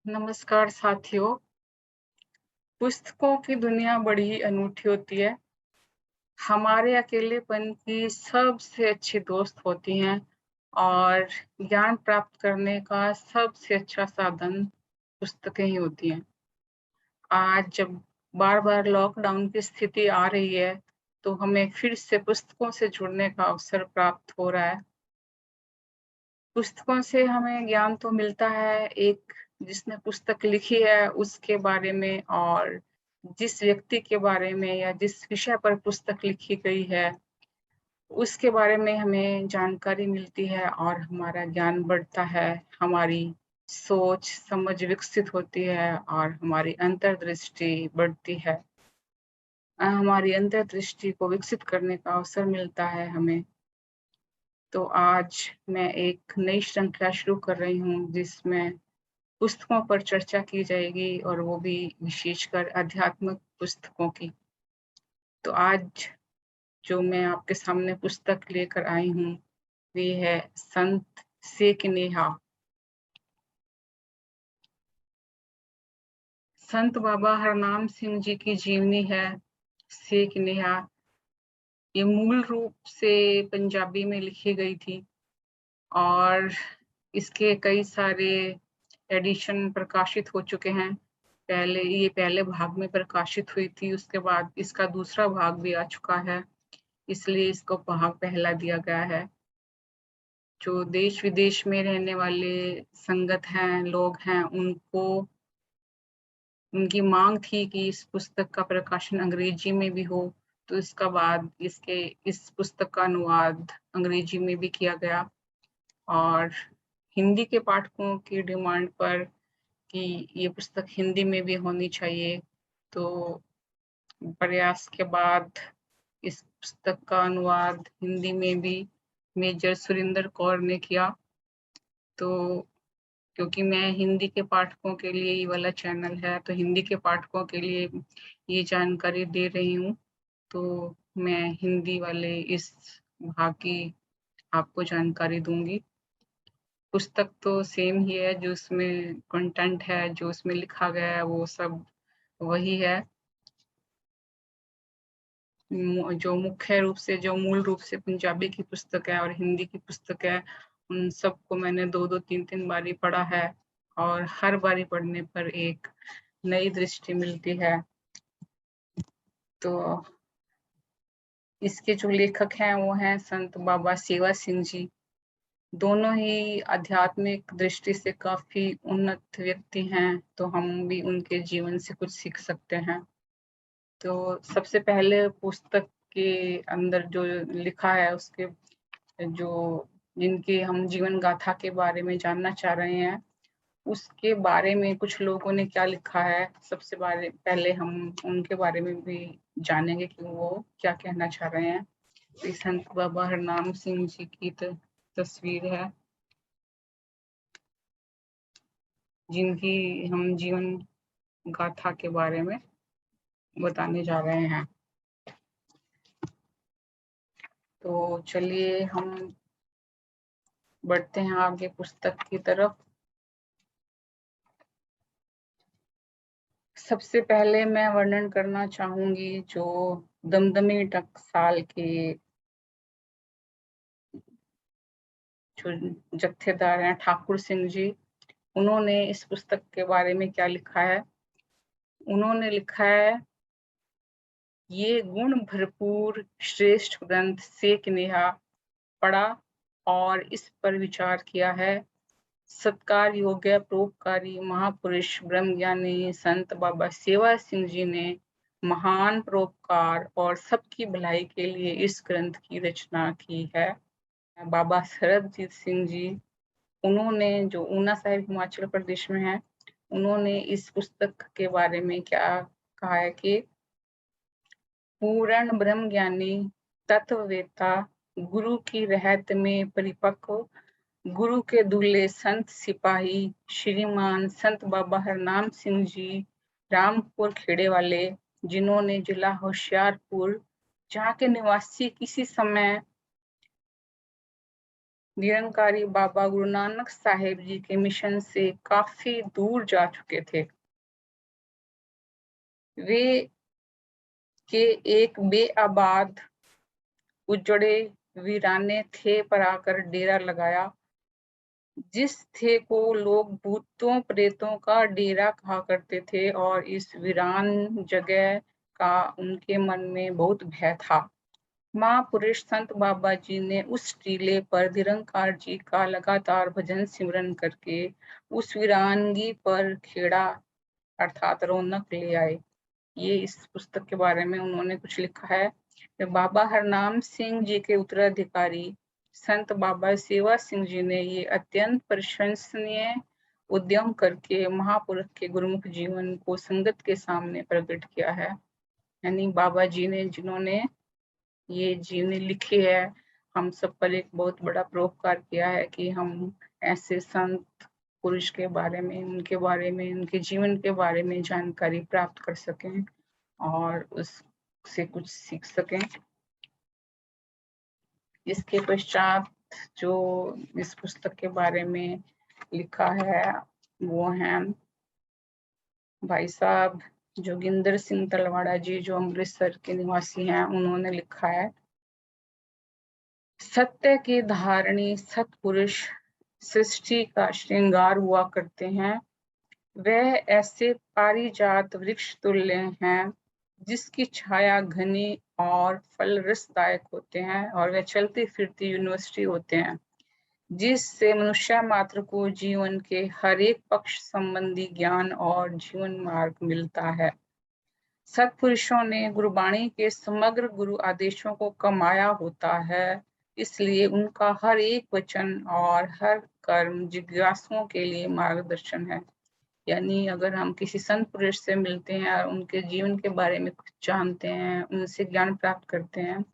नमस्कार साथियों। पुस्तकों की दुनिया बड़ी ही अनूठी होती है। हमारे अकेलेपन की सबसे अच्छी दोस्त होती हैं और ज्ञान प्राप्त करने का सबसे अच्छा साधन पुस्तकें ही होती हैं। आज जब बार-बार लॉकडाउन की स्थिति आ रही है, तो हमें फिर से पुस्तकों से जुड़ने का अवसर प्राप्त हो रहा है। पुस्तकों से हमें ज्ञान तो मिलता है, एक जिसने पुस्तक लिखी है उसके बारे में और जिस व्यक्ति के बारे में या जिस विषय पर पुस्तक लिखी गई है, उसके बारे में हमें जानकारी मिलती है और हमारा ज्ञान बढ़ता है, हमारी सोच, समझ विकसित होती है और हमारी अंतर्दृष्टि बढ़ती है। हमारी अंतर्दृष्टि को विकसित करने का अवसर मिलता है हमें। तो आज मैं एक नई श्रृंखला शुरू कर रही हूँ जिसमें पुस्तकों पर चर्चा की जाएगी और वो भी विशेषकर आध्यात्मिक पुस्तकों की। तो आज जो मैं आपके सामने पुस्तक लेकर आई हूँ, वे है संत शेख नेहा। संत बाबा हरनाम सिंह जी की जीवनी है शेख नेहा। ये मूल रूप से पंजाबी में लिखी गई थी और इसके कई सारे एडिशन प्रकाशित हो चुके हैं। पहले भाग में प्रकाशित हुई थी, उसके बाद इसका दूसरा भाग भी आ चुका है, इसलिए इसको भाग पहला दिया गया है। जो देश-विदेश में रहने वाले संगत हैं, लोग हैं, उनकी माँग थी कि इस पुस्तक का प्रकाशन अंग्रेजी में भी हो, तो इसका बाद इस पुस्तक का अनुवाद अंग्रेजी में भी किया गया और हिंदी के पाठकों की डिमांड पर कि ये पुस्तक हिंदी में भी होनी चाहिए, तो प्रयास के बाद इस पुस्तक का अनुवाद हिंदी में भी मेजर सुरिंदर कौर ने किया। तो क्योंकि मैं हिंदी के पाठकों के लिए ये वाला चैनल है, तो हिंदी के पाठकों के लिए ये जानकारी दे रही हूँ, तो मैं हिंदी वाले इस भाग की आपको जानकारी दूँगी। पुस्तक तो सेम ही है, जो उसमें कंटेंट है, जो उसमें लिखा गया है, वो सब वही है। जो मुख्य रूप से जो मूल रूप से पंजाबी की पुस्तक है और हिंदी की पुस्तक है, उन सबको मैंने 2-2 3-3 बारी पढ़ा है और हर बारी पढ़ने पर एक नई दृष्टि मिलती है। तो इसके जो लेखक हैं वो हैं संत बाबा सेवा सिंह जी। दोनों ही आध्यात्मिक दृष्टि से काफ़ी उन्नत व्यक्ति हैं, तो हम भी उनके जीवन से कुछ सीख सकते हैं। तो सबसे पहले पुस्तक के अंदर जो लिखा है उसके जो जिनके हम जीवन गाथा के बारे में जानना चाह रहे हैं, उसके बारे में कुछ लोगों ने क्या लिखा है, पहले हम उनके बारे में भी जानेंगे कि वो क्या कहना चाह रहे हैं। तो संत बाबा हरनाम सिंह जी की तस्वीर है, जिनकी हम जीवन गाथा के बारे में बताने जा रहे हैं। तो चलिए हम बढ़ते हैं आगे पुस्तक की तरफ। सबसे पहले मैं वर्णन करना चाहूँगी जो दमदमी टकसाल के जो जत्थेदार हैं ठाकुर सिंह जी, उन्होंने इस पुस्तक के बारे में क्या लिखा है? उन्होंने लिखा है, ये गुण भरपूर श्रेष्ठ ग्रंथ शेख नेहा पढ़ा और इस पर विचार किया है। सत्कार योग्य परोपकारी महापुरुष ब्रह्मज्ञानी संत बाबा सेवा सिंह जी ने महान परोपकार और सबकी भलाई के लिए इस ग्रंथ की रचना की है। बाबा सरबजीत सिंह जी, उन्होंने जो ऊना साहिब हिमाचल प्रदेश में है, उन्होंने इस पुस्तक के बारे में क्या कहा है कि पूर्ण ब्रह्म ज्ञानी तत्ववेता गुरु की रहत में परिपक्व गुरु के दूल्हे संत सिपाही श्रीमान संत बाबा हरनाम सिंह जी रामपुर खेड़े वाले, जिन्होंने जिला होशियारपुर जहाँ के निवासी किसी समय निरंकारी बाबा गुरु नानक साहिब जी के मिशन से काफी दूर जा चुके थे। वे के एक बेआबाद उजड़े वीराने थे पर आकर डेरा लगाया, जिस थे को लोग भूतों प्रेतों का डेरा कहा करते थे और इस वीरान जगह का उनके मन में बहुत भय था। महापुरुष संत बाबा जी ने उस टीले पर निरंकार जी का लगातार भजन सिमरन करके उस वीरानगी पर खेड़ा अर्थात रौनक ले आए। ये इस पुस्तक के बारे में उन्होंने कुछ लिखा है। बाबा हरनाम सिंह जी के उत्तराधिकारी संत बाबा सेवा सिंह जी ने ये अत्यंत प्रशंसनीय उद्यम करके महापुरुष के गुरुमुख जीवन को संगत के सामने प्रकट किया है। यानी बाबा जी ने जिन्होंने ये जीवनी लिखी है, हम सब पर एक बहुत बड़ा परोपकार किया है कि हम ऐसे संत पुरुष के बारे में, उनके जीवन के बारे में जानकारी प्राप्त कर सकें और उससे कुछ सीख सकें। इसके पश्चात जो इस पुस्तक के बारे में लिखा है वो है भाई साहब जोगिंदर सिंह तलवाड़ा जी, जो अमृतसर के निवासी हैं। उन्होंने लिखा है, सत्य के धारणी सत्पुरुष सृष्टि का श्रृंगार हुआ करते हैं। वह ऐसे पारिजात वृक्ष तुल्य हैं जिसकी छाया घनी और फल रसदायक होते हैं, और वह चलती फिरती यूनिवर्सिटी होते हैं जिससे मनुष्य मात्र को जीवन के हर एक पक्ष संबंधी ज्ञान और जीवन मार्ग मिलता है। सत्पुरुषों ने गुरुवाणी के समग्र गुरु आदेशों को कमाया होता है, इसलिए उनका हर एक वचन और हर कर्म जिज्ञासुओं के लिए मार्गदर्शन है। यानी अगर हम किसी संत पुरुष से मिलते हैं और उनके जीवन के बारे में कुछ जानते हैं, उनसे ज्ञान प्राप्त करते हैं,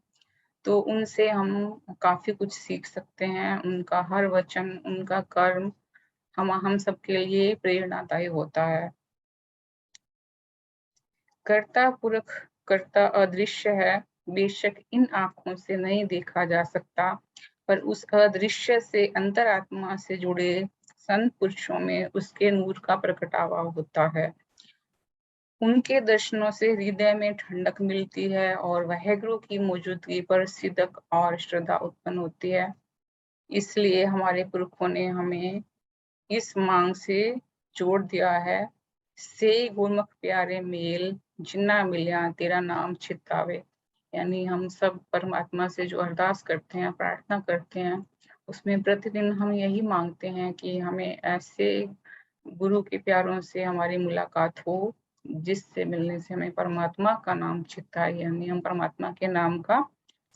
तो उनसे हम काफी कुछ सीख सकते हैं। उनका हर वचन, उनका कर्म हम सबके लिए प्रेरणादायी होता है। कर्ता पुरख कर्ता अदृश्य है, बेशक इन आंखों से नहीं देखा जा सकता, पर उस अदृश्य से अंतरात्मा से जुड़े संत पुरुषों में उसके नूर का प्रकटावा होता है। उनके दर्शनों से हृदय में ठंडक मिलती है और वाहेगुरु की मौजूदगी पर सिदक और श्रद्धा उत्पन्न होती है। इसलिए हमारे पुरखों ने हमें इस मांग से जोड़ दिया है, से गुरमुख प्यारे मेल जिन्ना मिलिया तेरा नाम चितावे। यानी हम सब परमात्मा से जो अरदास करते हैं, प्रार्थना करते हैं, उसमें प्रतिदिन हम यही मांगते हैं कि हमें ऐसे गुरु के प्यारों से हमारी मुलाकात हो जिससे मिलने से हमें परमात्मा का नाम चिताए, यानी हम परमात्मा के नाम का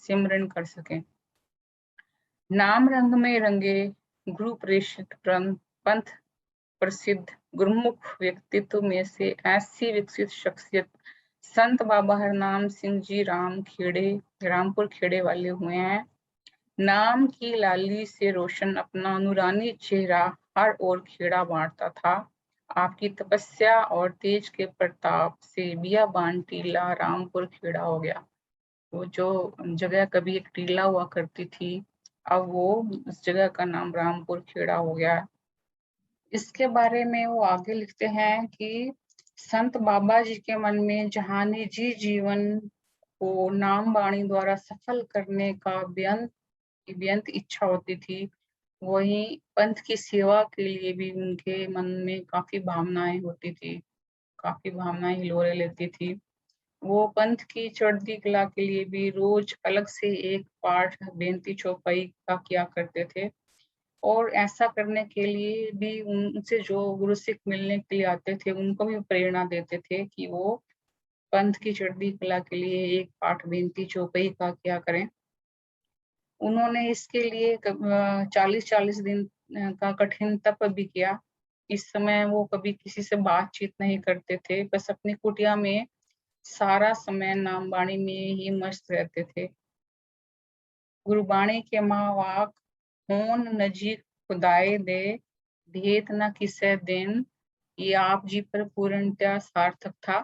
सिमरन कर सकें। नाम रंग में रंगे गुरु प्रेषित पंथ प्रसिद्ध गुरुमुख व्यक्तित्व में से ऐसी विकसित शख्सियत संत बाबा हरनाम सिंह जी रामपुर खेड़े वाले हुए हैं। नाम की लाली से रोशन अपना नूरानी चेहरा हर ओर खेड़ा बांटता था। आपकी तपस्या और तेज के प्रताप से बियाबान टीला रामपुर खेड़ा हो गया। वो जो जगह कभी एक टीला हुआ करती थी, अब वो उस जगह का नाम रामपुर खेड़ा हो गया। इसके बारे में वो आगे लिखते हैं कि संत बाबा जी के मन में जहाँ निजी जीवन को नाम वाणी द्वारा सफल करने का बेअंत इच्छा होती थी, वहीं पंथ की सेवा के लिए भी उनके मन में काफी भावनाएं होती थी, काफी भावनाएं हिलोरे लेती थी। वो पंथ की चढ़ती कला के लिए भी रोज अलग से एक पाठ बेनती चौपाई का किया करते थे, और ऐसा करने के लिए भी उनसे जो गुरु सिख मिलने के लिए आते थे उनको भी प्रेरणा देते थे कि वो पंथ की चढ़ती कला के लिए एक पाठ बेनती चौपाई का क्या करें। उन्होंने इसके लिए 40-40 दिन का कठिन तप भी किया। इस समय वो कभी किसी से बातचीत नहीं करते थे, बस अपनी कुटिया में सारा समय नाम वाणी में ही मस्त रहते थे। गुरुबाणी के महावाक होन नजी खुदाए दे भेद न किसे दिन, ये आप जी पर पूर्णतः सार्थक था।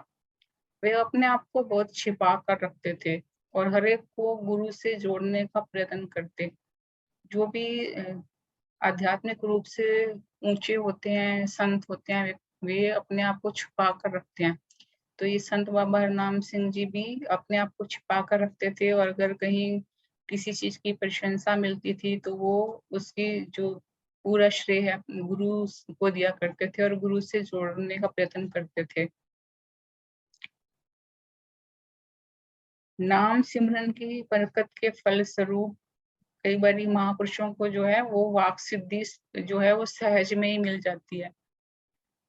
वे अपने आप को बहुत छिपा कर रखते थे और हर एक को गुरु से जोड़ने का प्रयत्न करते। जो भी आध्यात्मिक रूप से ऊंचे होते हैं, संत होते हैं, वे अपने आप को छुपा कर रखते हैं। तो ये संत बाबा हरनाम सिंह जी भी अपने आप को छिपा कर रखते थे, और अगर कहीं किसी चीज की प्रशंसा मिलती थी तो वो उसकी जो पूरा श्रेय है गुरु को दिया करते थे और गुरु से जोड़ने का प्रयत्न करते थे। नाम सिमरन की बरकत के फल स्वरूप कई बारी महापुरुषों को जो है वो वाक सिद्धि जो है वो सहज में ही मिल जाती है,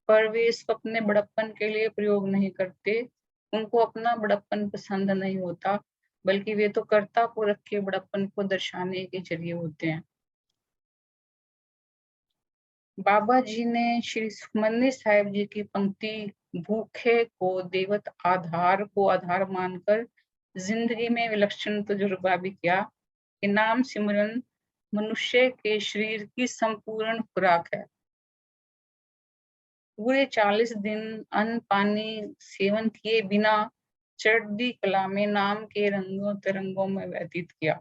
पर वे इसको अपने बड़प्पन के लिए प्रयोग नहीं करते। उनको अपना बड़प्पन पसंद नहीं होता, बल्कि वे तो कर्ता पुरख के बड़प्पन को दर्शाने के जरिए होते हैं। बाबा जी ने श्री सुखमनी साहिब जी की पंक्ति भूखे को देवत आधार को आधार मानकर जिंदगी में विलक्षण तजुर्बा भी किया कि नाम सिमरन मनुष्य के शरीर की संपूर्ण खुराक है। पूरे 40 दिन अन्न पानी सेवन किए बिना चढ़ती कला में नाम के रंगों तिरंगों में व्यतीत किया।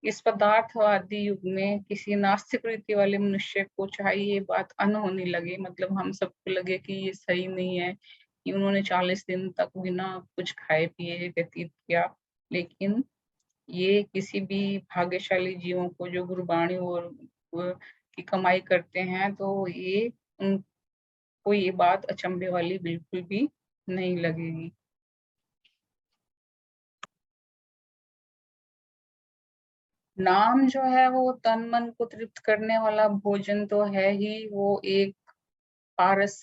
इस पदार्थवादी युग में किसी नास्तिक रीति वाले मनुष्य को चाहिए ये बात अनहोनी लगे, मतलब हम सबको लगे कि ये सही नहीं है कि उन्होंने 40 दिन तक बिना कुछ खाए पिए व्यतीत किया, लेकिन ये किसी भी भाग्यशाली जीवों को जो गुरबाणी और की कमाई करते हैं, तो ये उनको ये बात अचंभे वाली बिल्कुल भी नहीं लगेगी। नाम जो है वो तन मन को तृप्त करने वाला भोजन तो है ही, वो एक पारस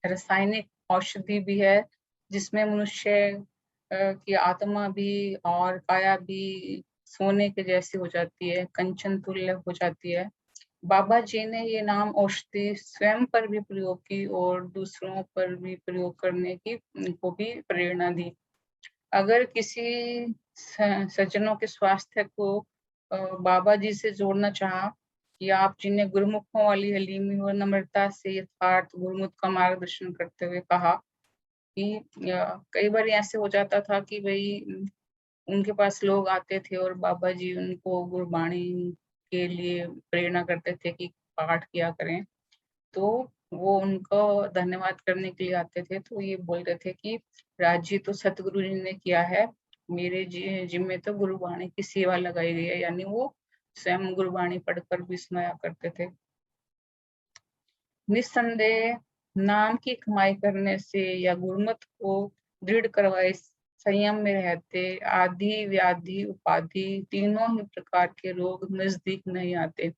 रासायनिक औषधि भी है, जिसमें मनुष्य की आत्मा भी और काया भी सोने के जैसी हो जाती है, कंचन तुल्य हो जाती है। बाबा जी ने ये नाम औषधि स्वयं पर भी प्रयोग की और दूसरों पर भी प्रयोग करने की उनको भी प्रेरणा दी। अगर किसी सज्जनों के स्वास्थ्य को बाबा जी से जोड़ना चाहा कि आप जिन्हें गुरुमुखों वाली हलीमी और नम्रता से यथार्थ गुरुमुख का मार्गदर्शन करते हुए कहा कि कई बार ऐसे हो जाता था कि भाई उनके पास लोग आते थे और बाबा जी उनको गुरबाणी के लिए प्रेरणा करते थे कि पाठ किया करें, तो वो उनको धन्यवाद करने के लिए आते थे, तो ये बोलते थे कि राज्य तो सतगुरु जी ने किया है, मेरे जिम्मे तो गुरुवाणी की सेवा लगाई गई है, यानी वो स्वयं गुरुवाणी पढ़कर भी सुनाया करते थे। निस्संदेह नाम की कमाई करने से या गुरुमत को दृढ़ करवाए संयम में रहते आदि व्याधि उपाधि तीनों ही प्रकार के रोग नजदीक नहीं आते।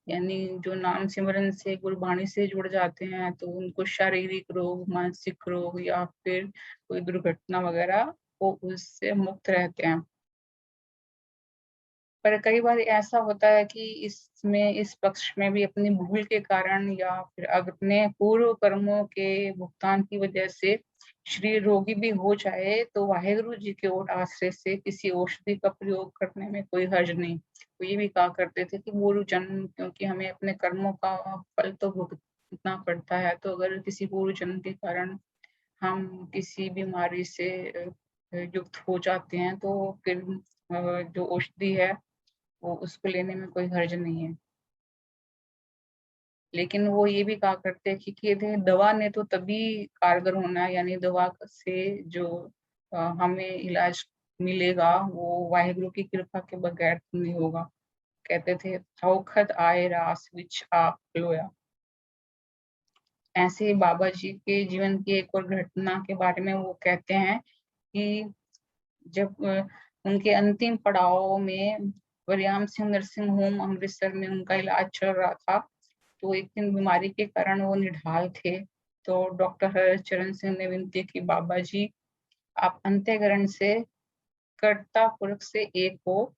यानी जो नाम सिमरन से गुरबाणी से जुड़ जाते हैं तो उनको शारीरिक रोग, मानसिक रोग या फिर कोई दुर्घटना वगैरह वो उससे मुक्त रहते हैं। पर कई बार ऐसा होता है कि इसमें इस पक्ष में भी अपनी भूल के कारण या फिर अपने पूर्व कर्मों के भुगतान की वजह से शरीर रोगी भी हो जाए तो वाहेगुरु जी के ओट आश्रय से किसी औषधि का प्रयोग करने में कोई हर्ज नहीं। वो ये भी कहा करते थे कि गुरु जन्म, क्योंकि हमें अपने कर्मों का फल तो भुगतना पड़ता है, तो अगर किसी पूर्व जन्म के कारण हम किसी बीमारी से युक्त हो जाते हैं तो फिर जो औषधि है वो उसको लेने में कोई हर्ज नहीं है। लेकिन वो ये भी कहा करते हैं कि दवा ने तो तभी कारगर होना है, यानी दवा से जो हमें इलाज मिलेगा वो वाहिगुरु की कृपा के बगैर नहीं होगा। कहते थे औखद आए रास विच आप लोया। ऐसे बाबा जी के जीवन की एक और घटना के बारे में वो कहते हैं कि जब उनके अंतिम पड़ाव में वरियाम सिंह नर्सिंग होम अमृतसर में उनका इलाज चल रहा था, तो एक दिन बीमारी के कारण वो निढाल थे। तो डॉक्टर हरचरण सिंह ने विनती की, बाबा जी आप अंत्यग्रहण से कर्ता पुरख से एक हो,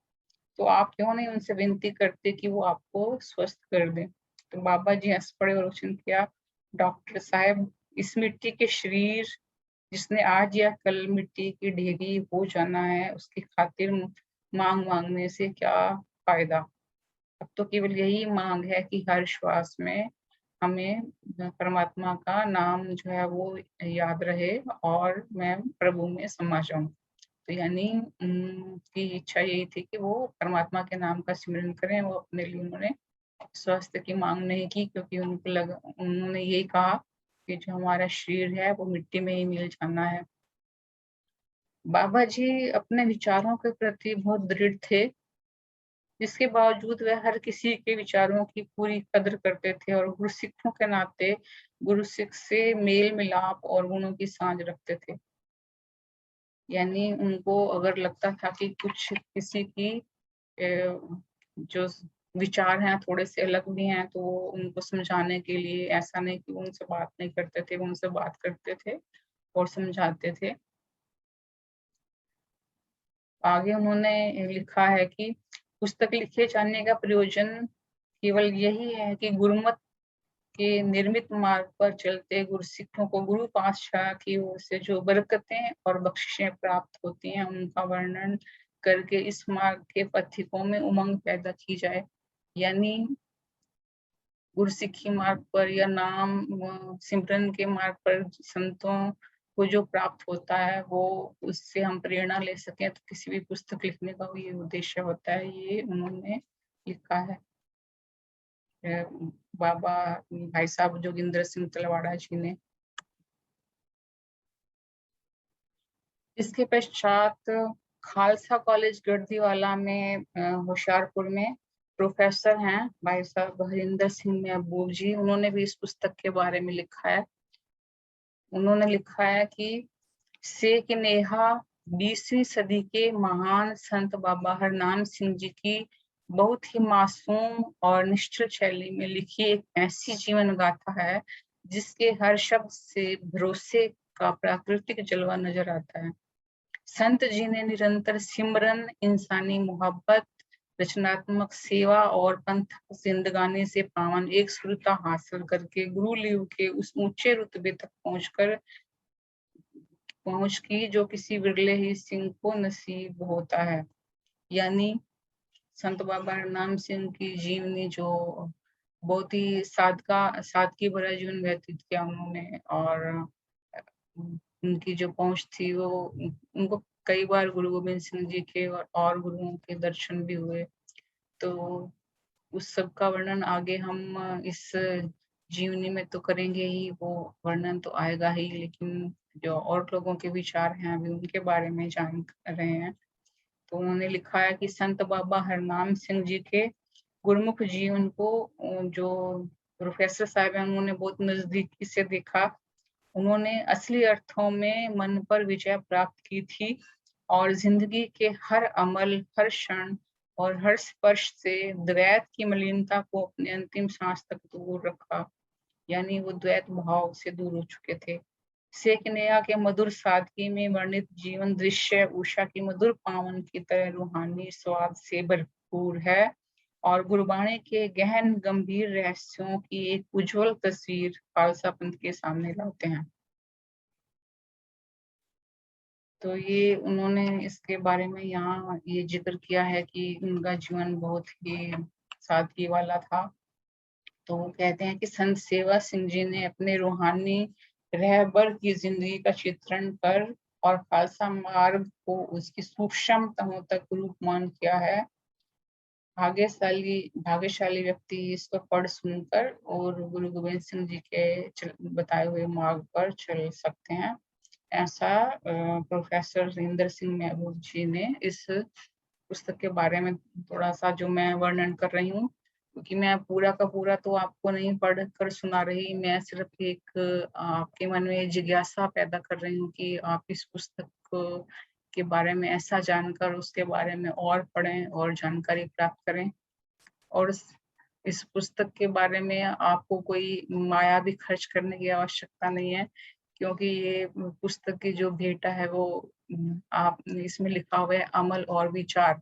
तो आप क्यों नहीं उनसे विनती करते कि वो आपको स्वस्थ कर दें। तो बाबा जी हंस पड़े और वचन किया, डॉक्टर साहब इस मिट्टी के शरीर जिसने आज या कल मिट्टी की ढेरी हो जाना है, उसकी खातिर मांग मांगने से क्या फायदा। अब तो केवल यही मांग है कि हर श्वास में हमें परमात्मा का नाम जो है वो याद रहे और मैं प्रभु में समा जाऊं। तो यानी उनकी इच्छा यही थी कि वो परमात्मा के नाम का सिमरन करें। वो अपने लिए उन्होंने स्वास्थ्य की मांग नहीं की, क्योंकि उन्होंने यही कहा कि जो हमारा शरीर है वो मिट्टी में ही मिल जाना है। बाबा जी अपने विचारों के प्रति बहुत दृढ़ थे, जिसके बावजूद वह हर किसी के विचारों की पूरी कदर करते थे और गुरसिखों के नाते गुरु सिख से मेल मिलाप और गुणों की सांझ रखते थे। यानी उनको अगर लगता था कि कुछ किसी की जो विचार हैं थोड़े से अलग भी हैं, तो वो उनको समझाने के लिए, ऐसा नहीं कि वो उनसे बात नहीं करते थे, वो उनसे बात करते थे और समझाते थे। आगे उन्होंने लिखा है कि पुस्तक लिखे जाने का प्रयोजन केवल यही है कि गुरुमत के निर्मित मार्ग पर चलते गुरसिखों को गुरु पातशाह की ओर से जो बरकतें और बख्शिशें प्राप्त होती हैं, उनका वर्णन करके इस मार्ग के पथिकों में उमंग पैदा की जाए। यानी गुरसिखी मार्ग पर या नाम सिमरन के मार्ग पर संतों को जो प्राप्त होता है, वो उससे हम प्रेरणा ले सकें, तो किसी भी पुस्तक लिखने का ये उद्देश्य होता है। ये उन्होंने लिखा है बाबा भाई साहब जोगिंदर सिंह तलवाड़ा जी ने। इसके पश्चात खालसा कॉलेज गर्दीवाला में होशियारपुर में प्रोफेसर हैं भाई साहब हरिंदर सिंह महबूब जी। उन्होंने भी इस पुस्तक के बारे में लिखा है। उन्होंने लिखा है कि शेख नेहा 20वीं सदी के महान संत बाबा हरनाम सिंह जी की बहुत ही मासूम और निश्चल शैली में लिखी एक ऐसी जीवन गाथा है, जिसके हर शब्द से भरोसे का प्राकृतिक जलवा नजर आता है। संत जी ने निरंतर सिमरन, इंसानी मोहब्बत, रचनात्मक सेवा और पंथ जिंदगानी से पावन एक सुरता हासिल करके गुरु लियू के उस ऊंचे रुतबे तक पहुंच की जो किसी विरले ही सिंह को नसीब होता है। यानी संत बाबा हरनाम सिंह की जीवनी जो बहुत ही सादगी भरा जीवन व्यतीत किया उन्होंने, और उनकी जो पहुंच थी वो उनको कई बार गुरु गोविंद सिंह जी के और गुरुओं के दर्शन भी हुए। तो उस सब का वर्णन आगे हम इस जीवनी में तो करेंगे ही, वो वर्णन तो आएगा ही, लेकिन जो और लोगों के विचार हैं अभी उनके बारे में जान रहे हैं। तो उन्होंने लिखा है कि संत बाबा हरनाम सिंह जी के गुरुमुख जीवन को जो प्रोफेसर साहब हैं उन्होंने बहुत नजदीकी से देखा। उन्होंने असली अर्थों में मन पर विजय प्राप्त की थी और जिंदगी के हर अमल, हर क्षण और हर स्पर्श से द्वैत की मलिनता को अपने अंतिम सांस तक दूर रखा। यानी वो द्वैत भाव से दूर हो चुके थे। शेख नेहा के मधुर सादगी में वर्णित जीवन दृश्य उषा की मधुर पावन की तरह रूहानी स्वाद से भरपूर है और गुरबाणी के गहन गंभीर रहस्यों की एक उज्जवल तस्वीर खालसा पंथ के सामने लाते हैं। तो ये उन्होंने इसके बारे में यहाँ ये जिक्र किया है कि उनका जीवन बहुत ही सादगी वाला था। तो वो कहते हैं कि संत सेवा सिंह जी ने अपने रूहानी रहबर की जिंदगी का चित्रण कर और खालसा मार्ग को उसकी सूक्ष्म तहों तक रूपमान किया है। भाग्यशाली व्यक्ति इसको पढ़ सुनकर और गुरु गोविंद सिंह जी के बताए हुए मार्ग पर चल सकते हैं। ऐसा प्रोफेसर हरिंदर सिंह महबूब जी ने इस पुस्तक के बारे में थोड़ा सा जो मैं वर्णन कर रही हूँ, क्योंकि मैं पूरा का पूरा तो आपको नहीं पढ़ कर सुना रही, मैं सिर्फ एक आपके मन में जिज्ञासा पैदा कर रही हूँ कि आप इस पुस्तक के बारे में ऐसा जानकर उसके बारे में और पढ़ें और जानकारी प्राप्त करें। और इस पुस्तक के बारे में आपको कोई माया भी खर्च करने की आवश्यकता नहीं है, क्योंकि ये पुस्तक की जो भेटा है वो आप इसमें लिखा हुआ है अमल और विचार।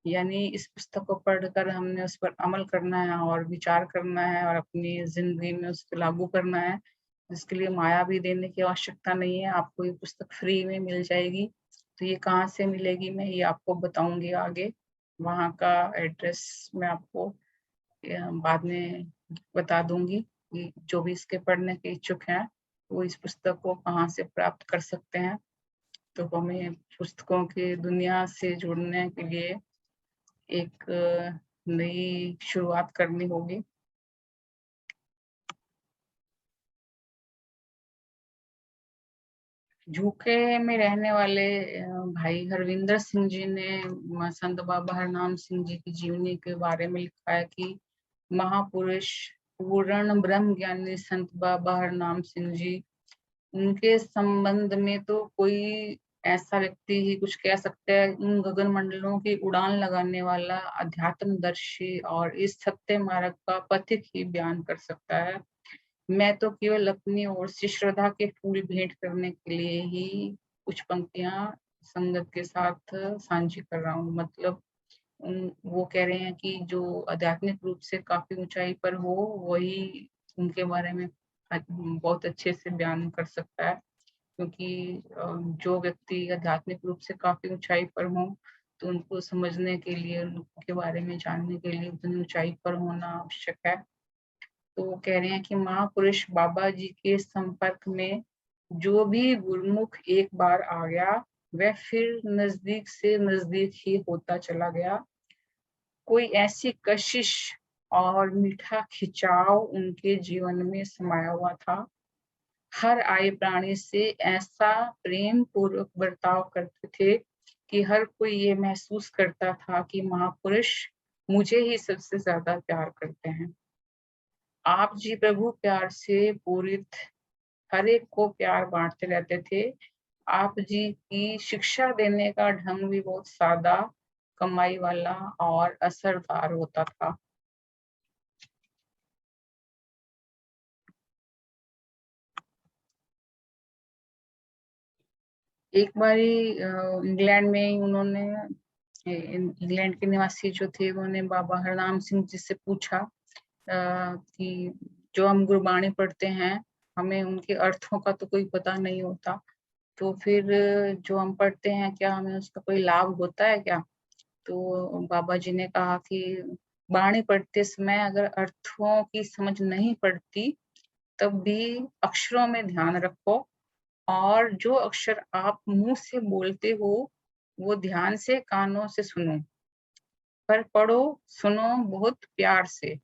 यानी इस पुस्तक को पढ़कर हमने उस पर अमल करना है और विचार करना है और अपनी जिंदगी में उसको लागू करना है। इसके लिए माया भी देने की आवश्यकता नहीं है, आपको ये पुस्तक फ्री में मिल जाएगी। तो ये कहाँ से मिलेगी मैं ये आपको बताऊंगी आगे। वहाँ का एड्रेस मैं आपको बाद में बता दूंगी कि जो भी इसके पढ़ने के इच्छुक हैं वो इस पुस्तक को कहाँ से प्राप्त कर सकते हैं। तो हमें पुस्तकों की दुनिया से जुड़ने के लिए एक नई शुरुआत करनी होगी। यूके में रहने वाले भाई हरविंदर सिंह जी ने संत बाबा हरनाम सिंह जी की जीवनी के बारे में लिखा है कि महापुरुष पूर्ण ब्रह्म ज्ञानी संत बाबा हरनाम सिंह जी, उनके संबंध में तो कोई ऐसा व्यक्ति ही कुछ कह सकता है। उन गगन मंडलों की उड़ान लगाने वाला अध्यात्मदर्शी और इस सत्य मार्ग का पथिक ही बयान कर सकता है। मैं तो केवल अपनी ओर से श्रद्धा के फूल भेंट करने के लिए ही कुछ पंक्तियां संगत के साथ साझी कर रहा हूँ। मतलब वो कह रहे हैं कि जो आध्यात्मिक रूप से काफी ऊंचाई पर हो, वही उनके बारे में बहुत अच्छे से बयान कर सकता है। क्योंकि जो व्यक्ति आध्यात्मिक रूप से काफी ऊंचाई पर हो, तो उनको समझने के लिए, उनके बारे में जानने के लिए उतनी ऊंचाई पर होना आवश्यक है। तो वो कह रहे हैं कि महापुरुष बाबा जी के संपर्क में जो भी गुरुमुख एक बार आ गया, वह फिर नजदीक से नजदीक ही होता चला गया। कोई ऐसी कशिश और मीठा खिंचाव उनके जीवन में समाया हुआ था। हर आए प्राणी से ऐसा प्रेम पूर्वक बर्ताव करते थे कि हर कोई ये महसूस करता था कि महापुरुष मुझे ही सबसे ज्यादा प्यार करते हैं। आप जी प्रभु प्यार से पूरित हर एक को प्यार बांटते रहते थे। आप जी की शिक्षा देने का ढंग भी बहुत सादा, कमाई वाला और असरदार होता था। एक बारी इंग्लैंड में उन्होंने, इंग्लैंड के निवासी जो थे, उन्होंने बाबा हरनाम सिंह जी से पूछा कि जो हम गुरबाणी पढ़ते हैं, हमें उनके अर्थों का तो कोई पता नहीं होता, तो फिर जो हम पढ़ते हैं, क्या हमें उसका कोई लाभ होता है क्या? तो बाबा जी ने कहा कि बाणी पढ़ते समय अगर अर्थों की समझ नहीं पड़ती, तब भी अक्षरों में ध्यान रखो, और जो अक्षर आप मुंह से बोलते हो, वो ध्यान से कानों से सुनो, पर पढ़ो सुनो बहुत प्यार से।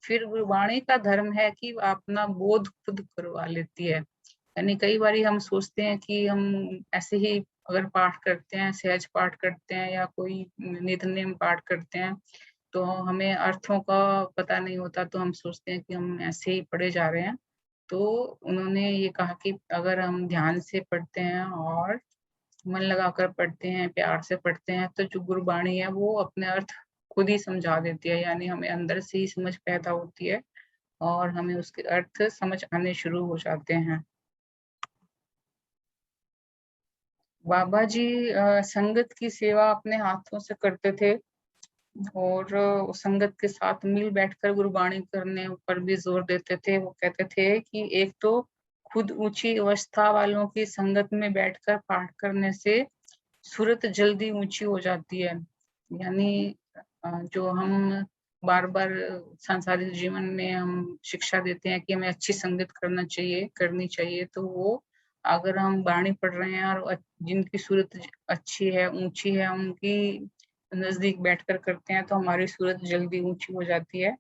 फिर गुरबाणी का धर्म है कि अपना बोध खुद करवा लेती है। यानी कई बार हम सोचते हैं कि हम ऐसे ही अगर पाठ करते हैं, सहज पाठ करते हैं या कोई नित्य पाठ करते हैं, तो हमें अर्थों का पता नहीं होता, तो हम सोचते हैं कि हम ऐसे ही पढ़े जा रहे हैं। तो उन्होंने ये कहा कि अगर हम ध्यान से पढ़ते हैं और मन लगाकर पढ़ते हैं, प्यार से पढ़ते हैं, तो जो गुरबाणी है वो अपने अर्थ खुद ही समझा देती है। यानी हमें अंदर से ही समझ पैदा होती है और हमें उसके अर्थ समझ आने शुरू हो जाते हैं। बाबा जी संगत की सेवा अपने हाथों से करते थे, और संगत के साथ मिल बैठकर गुरबाणी करने पर भी जोर देते थे। वो कहते थे कि एक तो खुद ऊंची अवस्था वालों की संगत में बैठकर पाठ करने से सूरत जल्दी ऊंची हो जाती है। यानी जो हम बार बार सांसारिक जीवन में हम शिक्षा देते हैं कि हमें अच्छी संगत करनी चाहिए, तो वो अगर हम बाणी पढ़ रहे हैं और जिनकी सूरत अच्छी है, ऊंची है, उनकी नजदीक बैठकर करते हैं, तो हमारी सूरत जल्दी ऊंची हो जाती है।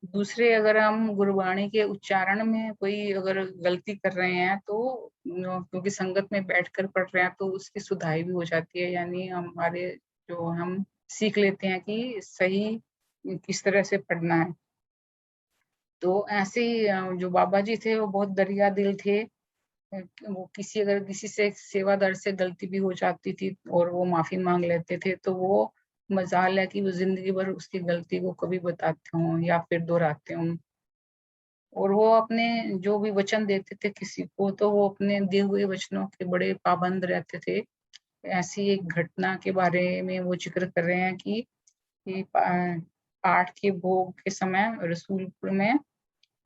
दूसरे, अगर हम गुरबाणी के उच्चारण में कोई अगर गलती कर रहे हैं, तो क्योंकि संगत में बैठकर पढ़ रहे हैं, तो उसकी सुधाई भी हो जाती है। यानी हमारे जो हम सीख लेते हैं कि सही किस तरह से पढ़ना है। तो ऐसे ही जो बाबा जी थे वो बहुत दरिया दिल थे। वो अगर किसी से सेवादार से गलती भी हो जाती थी और वो माफी मांग लेते थे, तो वो मजाल है कि वो जिंदगी भर उसकी गलती को कभी बताते हों या फिर दोहराते हों। और वो अपने जो भी वचन देते थे किसी को, तो वो अपने दिए हुए वचनों के बड़े पाबंद रहते थे। ऐसी एक घटना के बारे में वो जिक्र कर रहे हैं कि पाठ के भोग के समय रसूलपुर में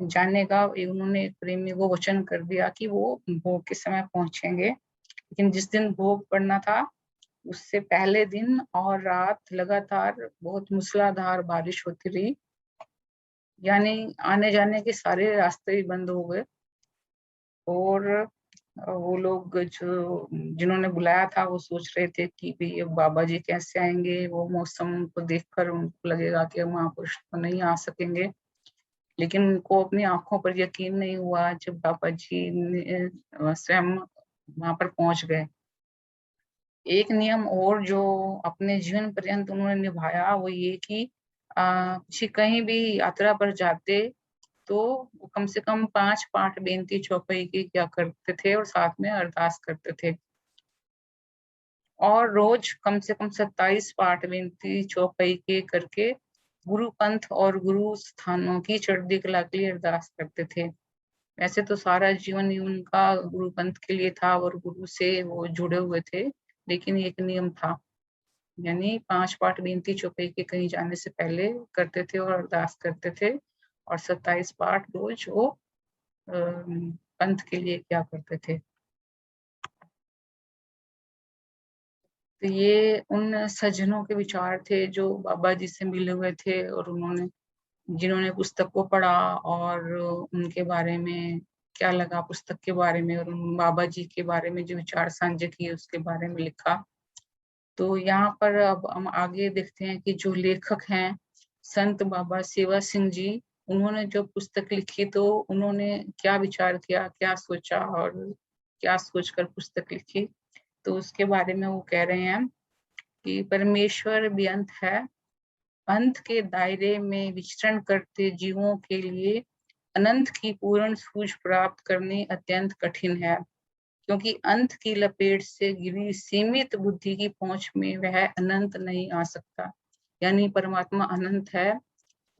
जाने का उन्होंने एक प्रेमी को वचन कर दिया कि वो भोग के समय पहुंचेंगे। लेकिन जिस दिन भोग पड़ना था, उससे पहले दिन और रात लगातार बहुत मूसलाधार बारिश होती रही। यानी आने जाने के सारे रास्ते ही बंद हो गए। और वो लोग जो जिन्होंने बुलाया था वो सोच रहे थे कि भाई अब बाबा जी कैसे आएंगे, वो मौसम को देखकर उनको लगेगा कि महापुरुष तो नहीं आ सकेंगे। लेकिन उनको अपनी आंखों पर यकीन नहीं हुआ जब बाबा जी स्वयं वहां पर पहुंच गए। एक नियम और जो अपने जीवन पर्यंत उन्होंने निभाया वो ये कि कहीं भी यात्रा पर जाते तो कम से कम 5 पाठ बेनती चौपाई की क्या करते थे और साथ में अरदास करते थे, और रोज कम से कम 27 पाठ बेनती चौपाई के करके गुरु पंथ और गुरु स्थानों की चढ़ती कला के लिए अरदास करते थे। वैसे तो सारा जीवन ही उनका गुरु पंथ के लिए था और गुरु से वो जुड़े हुए थे, लेकिन एक नियम था, यानी 5 पाठ बेनती चौपाई के कहीं जाने से पहले करते थे और अरदास करते थे, और 27 पाठ रोज वो पंथ के लिए क्या करते थे। तो ये उन सज्जनों के विचार थे जो बाबा जी से मिले हुए थे और उन्होंने जिन्होंने पुस्तक को पढ़ा और उनके बारे में क्या लगा पुस्तक के बारे में, और उन बाबा जी के बारे में जो विचार साझे किए उसके बारे में लिखा। तो यहाँ पर अब हम आगे देखते हैं कि जो लेखक हैं संत बाबा सेवा सिंह जी, उन्होंने जो पुस्तक लिखी तो उन्होंने क्या विचार किया, क्या सोचा और क्या सोचकर पुस्तक लिखी। तो उसके बारे में वो कह रहे हैं कि परमेश्वर बेअंत है, अंत के दायरे में विचरण करते जीवों के लिए अनंत की पूर्ण सूझ प्राप्त करनी अत्यंत कठिन है, क्योंकि अंत की लपेट से घिरी सीमित बुद्धि की पहुंच में वह अनंत नहीं आ सकता। यानी परमात्मा अनंत है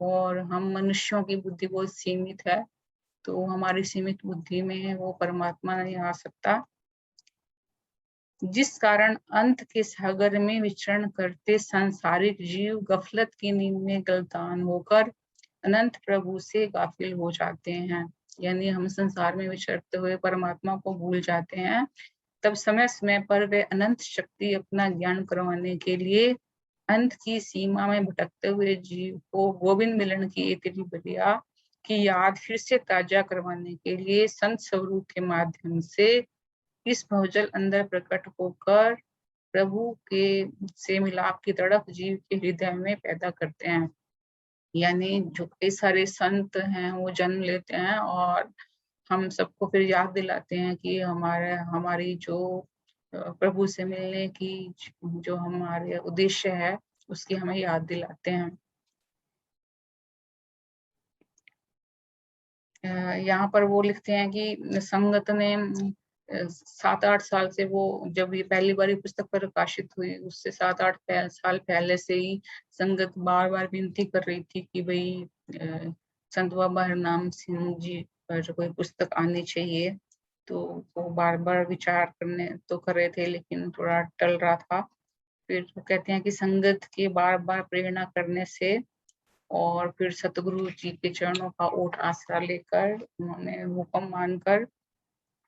और हम मनुष्यों की बुद्धि बहुत सीमित है, तो हमारी सीमित बुद्धि में वो परमात्मा नहीं आ सकता, जिस कारण अंत के सागर में विचरण करते सांसारिक जीव गफलत की नींद में गलतान होकर अनंत प्रभु से गाफिल हो जाते हैं। यानी हम संसार में विचरते हुए परमात्मा को भूल जाते हैं, तब समय समय पर वे अनंत शक्ति अपना ज्ञान करवाने के लिए अंत की सीमा में भटकते हुए जीव को गोविंद मिलन की इतनी बढ़िया की याद फिर से ताजा करवाने के लिए संत स्वरूप के माध्यम से इस भवजल अंदर प्रकट होकर प्रभु के से मिलाप की तड़प जीव के हृदय में पैदा करते हैं। यानी जो कई सारे संत हैं वो जन्म लेते हैं और हम सबको फिर याद दिलाते हैं कि हमारी जो प्रभु से मिलने की जो हमारे उद्देश्य है उसकी हमें याद दिलाते हैं। यहाँ पर वो लिखते हैं कि संगत ने 7-8 साल से, वो जब ये पहली बार पुस्तक प्रकाशित हुई उससे 7-8 साल पहले से ही संगत बार बार विनती कर रही थी कि भाई संत बाबा हरनाम सिंह जी पर कोई पुस्तक आनी चाहिए। तो वो बार बार विचार करने तो कर रहे थे लेकिन थोड़ा टल रहा था। फिर वो कहते हैं कि संगत के बार बार प्रेरणा करने से और फिर सतगुरु जी के चरणों का ओट आसरा लेकर उन्होंने हुक्म मानकर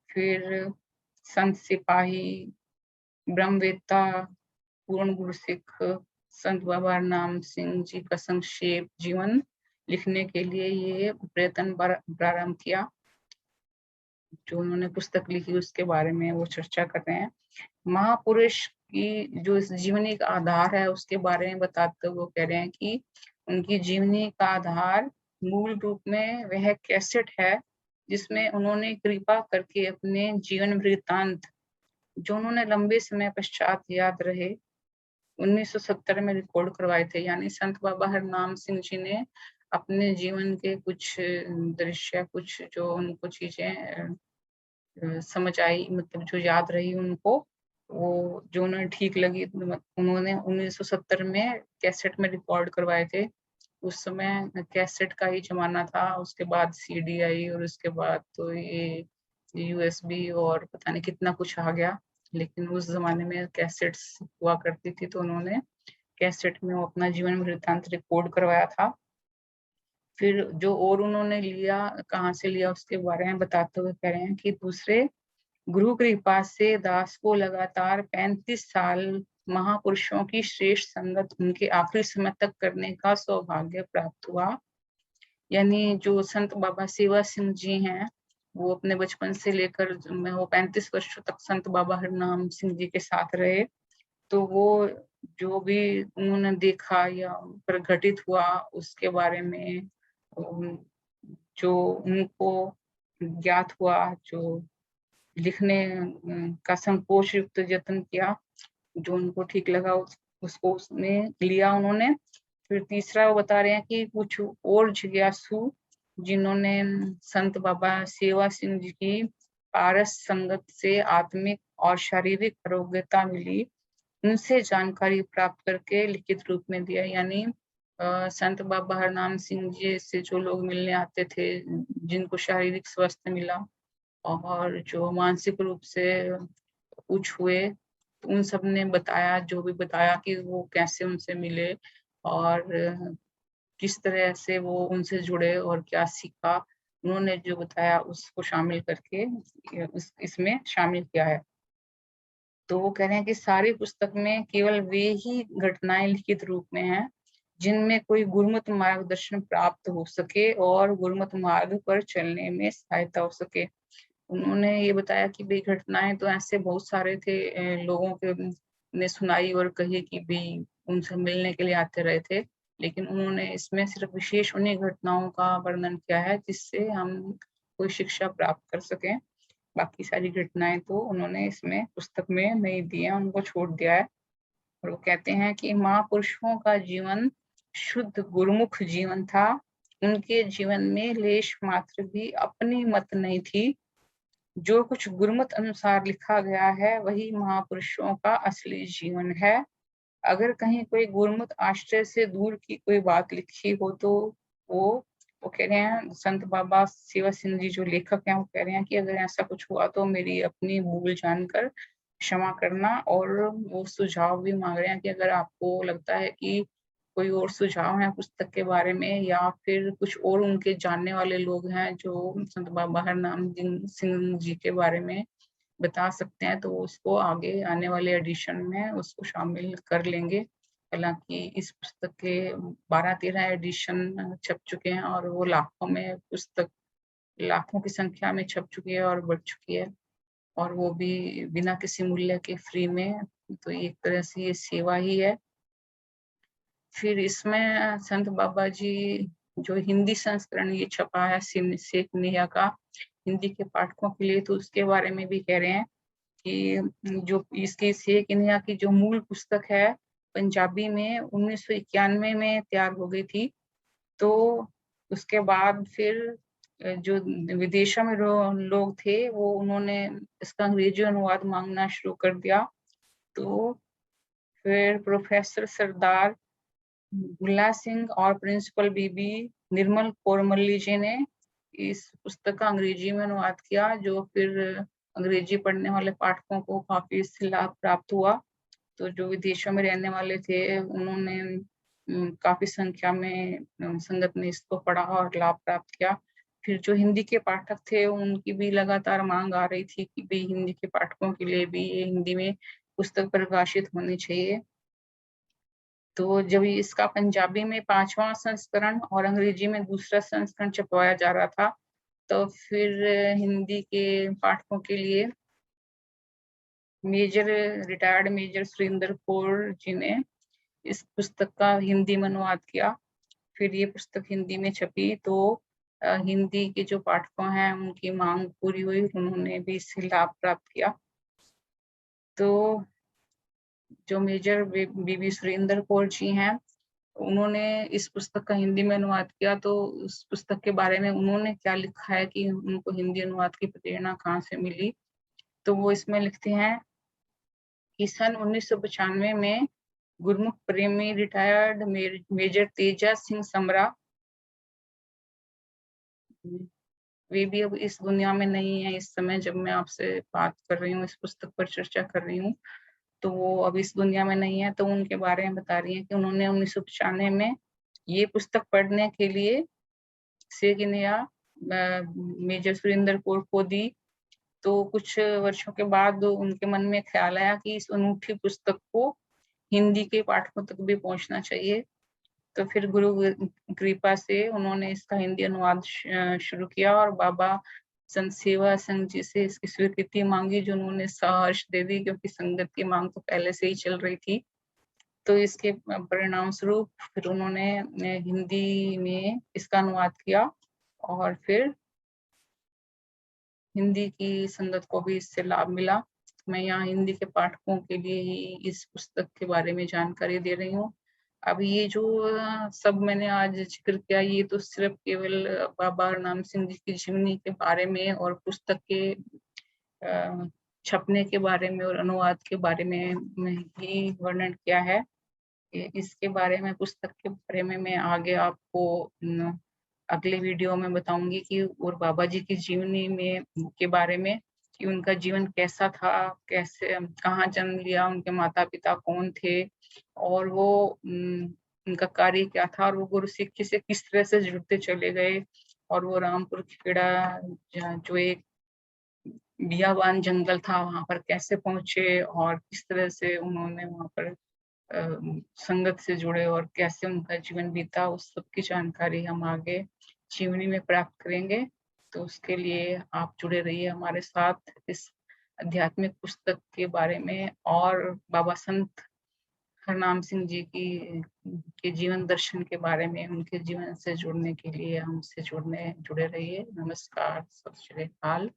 फिर संत सिपाही, ब्रह्मवेत्ता, पूर्ण गुरु सिख संत बाबा नाम सिंह जी का संक्षेप जीवन लिखने के लिए ये प्रयत्न प्रारंभ किया। जो उन्होंने पुस्तक लिखी उसके बारे में वो चर्चा कर रहे हैं। महापुरुष की जो जीवनी का आधार है उसके बारे में बताते हुए वो कह रहे हैं कि उनकी जीवनी का आधार मूल रूप में वह कैसेट है जिसमें उन्होंने कृपा करके अपने जीवन वृत्तांत जो उन्होंने लंबे समय पश्चात याद रहे 1970 में रिकॉर्ड करवाए थे। यानी संत बाबा हरनाम सिंह जी ने अपने जीवन के कुछ दृश्य, कुछ जो उनको चीजें समझ आई, मतलब जो याद रही उनको, वो जो उन्हें ठीक लगी उन्होंने 1970 में कैसेट में रिकॉर्ड करवाए थे। उस समय कैसेट का ही जमाना था, उसके बाद सीडी आई और उसके बाद तो ये यूएसबी और पता नहीं कितना कुछ आ गया, लेकिन उस जमाने में कैसेट्स हुआ करती थी तो उन्होंने कैसेट में वो अपना जीवन वृत्तांत रिकॉर्ड करवाया था। फिर जो और उन्होंने लिया, कहाँ से लिया उसके बारे में बताते हुए कह रहे हैं कि दूसरे गुरु कृपा से दास को लगातार 35 साल महापुरुषों की श्रेष्ठ संगत उनके आखिरी समय तक करने का सौभाग्य प्राप्त हुआ। यानी जो संत बाबा सेवा सिंह जी हैं वो अपने बचपन से लेकर वो 35 वर्षों तक संत बाबा हरनाम सिंह जी के साथ रहे। तो वो जो भी उन्होंने देखा या प्रघटित हुआ उसके बारे में जो उनको ज्ञात हुआ, जो लिखने का संकोच युक्त यत्न किया, जो उनको ठीक लगा उसको उसमें लिया उन्होंने। फिर तीसरा वो बता रहे हैं कि कुछ और जिज्ञासु जिन्होंने संत बाबा सेवा सिंह जी की पारस संगत से आत्मिक और शारीरिक आरोग्यता मिली, उनसे जानकारी प्राप्त करके लिखित रूप में दिया। यानी संत बाबा हरनाम सिंह जी से जो लोग मिलने आते थे, जिनको शारीरिक स्वास्थ्य मिला और जो मानसिक रूप से कुछ हुए, तो उन सब ने बताया, जो भी बताया कि वो कैसे उनसे मिले और किस तरह से वो उनसे जुड़े और क्या सीखा, उन्होंने जो बताया उसको शामिल करके इसमें शामिल किया है। तो वो कह रहे हैं कि सारी पुस्तक में केवल वे ही घटनाएं लिखित रूप में हैं जिनमें कोई गुरमत मार्गदर्शन प्राप्त हो सके और गुरमत मार्ग पर चलने में सहायता हो सके। उन्होंने ये बताया कि भाई घटनाएं तो ऐसे बहुत सारे थे, लोगों के ने सुनाई और कही कि भाई उनसे मिलने के लिए आते रहे थे, लेकिन उन्होंने इसमें सिर्फ विशेष उन्हीं घटनाओं का वर्णन किया है जिससे हम कोई शिक्षा प्राप्त कर सकें। बाकी सारी घटनाएं तो उन्होंने इसमें पुस्तक में नहीं दी है, उनको छोड़ दिया है। और वो कहते हैं कि महापुरुषों का जीवन शुद्ध गुरुमुख जीवन था, उनके जीवन में लेश मात्र भी अपनी मत नहीं थी। जो कुछ गुरमत अनुसार लिखा गया है वही महापुरुषों का असली जीवन है। अगर कहीं कोई गुरमत आश्रय से दूर की कोई बात लिखी हो तो वो वो कह रहे हैं, संत बाबा सेवा सिंह जी जो लेखक हैं वो कह रहे हैं कि अगर ऐसा कुछ हुआ तो मेरी अपनी भूल जानकर क्षमा करना। और वो सुझाव भी मांग रहे हैं कि अगर आपको लगता है कि कोई और सुझाव है पुस्तक के बारे में या फिर कुछ और उनके जानने वाले लोग हैं जो संत बाबा हरनाम सिंह जी के बारे में बता सकते हैं, तो उसको आगे आने वाले एडिशन में उसको शामिल कर लेंगे। हालांकि इस पुस्तक के 12-13 एडिशन छप चुके हैं और वो लाखों में पुस्तक, लाखों की संख्या में छप चुकी है और बढ़ चुकी है, और वो भी बिना किसी मूल्य के फ्री में। तो एक तरह से ये सेवा ही है। फिर इसमें संत बाबा जी जो हिंदी संस्करण ये छपा है शेख निया का हिंदी के पाठकों के लिए, तो उसके बारे में भी कह रहे हैं कि जो इसकी शेख निया की जो मूल पुस्तक है पंजाबी में 1991 में तैयार हो गई थी। तो उसके बाद फिर जो विदेशों में लोग थे वो उन्होंने इसका अंग्रेजी अनुवाद मांगना शुरू कर दिया। तो फिर प्रोफेसर सरदार भुल्ला सिंह और प्रिंसिपल बीबी निर्मल कोरमल्ली जी ने इस पुस्तक का अंग्रेजी में अनुवाद किया, जो फिर अंग्रेजी पढ़ने वाले पाठकों को काफी इससे लाभ प्राप्त हुआ। तो जो विदेशों में रहने वाले थे उन्होंने काफी संख्या में संगत ने इसको पढ़ा और लाभ प्राप्त किया। फिर जो हिंदी के पाठक थे उनकी भी लगातार मांग आ रही थी कि भाई हिंदी के पाठकों के लिए भी ये हिंदी में पुस्तक प्रकाशित होनी चाहिए। तो जब इसका पंजाबी में 5वां संस्करण और अंग्रेजी में दूसरा संस्करण छपवाया जा रहा था, तो फिर हिंदी के पाठकों के लिए रिटायर्ड मेजर सुरेंद्र कौर जी ने इस पुस्तक का हिंदी में अनुवाद किया। फिर ये पुस्तक हिंदी में छपी तो हिंदी के जो पाठकों हैं उनकी मांग पूरी हुई, उन्होंने भी इससे लाभ प्राप्त किया। तो जो मेजर बीबी सुरेंद्र कौर जी हैं, उन्होंने इस पुस्तक का हिंदी में अनुवाद किया। तो उस पुस्तक के बारे में उन्होंने क्या लिखा है कि उनको हिंदी अनुवाद की प्रेरणा कहाँ से मिली, तो वो इसमें लिखते हैं कि सन 1995 में गुरमुख प्रेमी रिटायर्ड मेजर तेजा सिंह समरा, वे भी अब इस दुनिया में नहीं है इस समय जब मैं आपसे बात कर रही हूँ, इस पुस्तक पर चर्चा कर रही हूँ, तो वो अब इस दुनिया में नहीं है। तो उनके बारे में बता रही है कि उन्होंने 1995 में ये पुस्तक पढ़ने के लिए सेगिनिया मेजर सुरेंद्र कौर को दी। तो कुछ वर्षों के बाद उनके मन में ख्याल आया कि इस अनूठी पुस्तक को हिंदी के पाठकों तक भी पहुंचना चाहिए। तो फिर गुरु कृपा से उन्होंने इसका हिंदी अनुवाद शुरू किया और बाबा संत सेवा संघ जी से इसकी स्वीकृति मांगी, जो उन्होंने सहर्ष दे दी, क्योंकि संगत की मांग तो पहले से ही चल रही थी। तो इसके परिणाम स्वरूप फिर उन्होंने हिंदी में इसका अनुवाद किया और फिर हिंदी की संगत को भी इससे लाभ मिला। मैं यहाँ हिंदी के पाठकों के लिए ही इस पुस्तक के बारे में जानकारी दे रही हूँ। अब ये जो सब मैंने आज जिक्र किया, ये तो सिर्फ केवल बाबा हरनाम सिंह जी की जीवनी के बारे में और पुस्तक के छपने के बारे में और अनुवाद के बारे में ही वर्णन किया है। इसके बारे में, पुस्तक के बारे में मैं आगे आपको अगले वीडियो में बताऊंगी कि और बाबा जी की जीवनी में के बारे में, कि उनका जीवन कैसा था, कैसे कहाँ जन्म लिया, उनके माता पिता कौन थे और वो उनका कार्य क्या था, और वो गुरु सिक्खी से किस तरह से जुड़ते चले गए, और वो रामपुर खेड़ा जो एक बियाबान जंगल था वहां पर कैसे पहुंचे और किस तरह से उन्होंने वहां पर संगत से जुड़े और कैसे उनका जीवन बीता, उस सब की जानकारी हम आगे जीवनी में प्राप्त करेंगे। तो उसके लिए आप जुड़े रहिए हमारे साथ इस आध्यात्मिक पुस्तक के बारे में, और बाबा संत हरनाम सिंह जी की के जीवन दर्शन के बारे में, उनके जीवन से जुड़ने के लिए हमसे जुड़े रहिए। नमस्कार, सत श्री अकाल।